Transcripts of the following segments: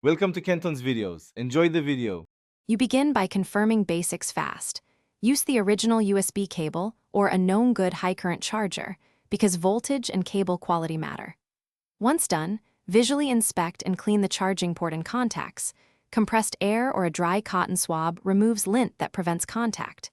Welcome to Kenton's videos. Enjoy the video. You begin by confirming basics fast. Use the original USB cable or a known good high-current charger because voltage and cable quality matter. Once done, visually inspect and clean the charging port and contacts. Compressed air or a dry cotton swab removes lint that prevents contact.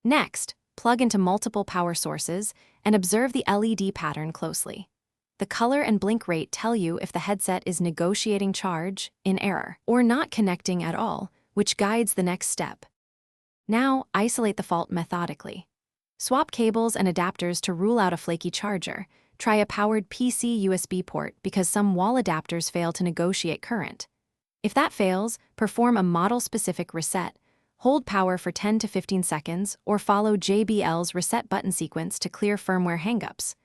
Next, plug into multiple power sources and observe the LED pattern closely. The color and blink rate tell you if the headset is negotiating charge, in error, or not connecting at all, which guides the next step. Now, isolate the fault methodically. Swap cables and adapters to rule out a flaky charger. Try a powered PC USB port because some wall adapters fail to negotiate current. If that fails, perform a model-specific reset. Hold power for 10 to 15 seconds or follow JBL's reset button sequence to clear firmware hangups.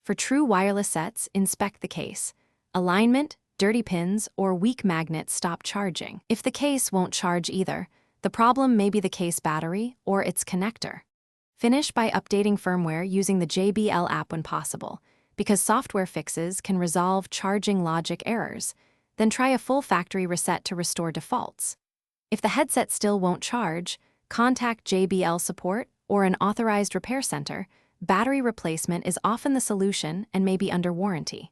For true wireless sets, inspect the case. Alignment, dirty pins, or weak magnets stop charging. If the case won't charge either, the problem may be the case battery or its connector. Finish by updating firmware using the JBL app when possible, because software fixes can resolve charging logic errors. Then try a full factory reset to restore defaults. If the headset still won't charge, contact JBL support or an authorized repair center. Battery replacement is often the solution and may be under warranty.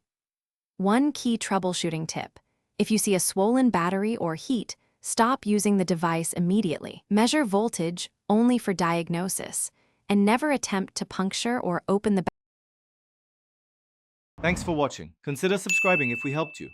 One key troubleshooting tip: if you see a swollen battery or heat, stop using the device immediately. Measure voltage only for diagnosis, and never attempt to puncture or open the Thanks for watching. Consider subscribing if we helped you.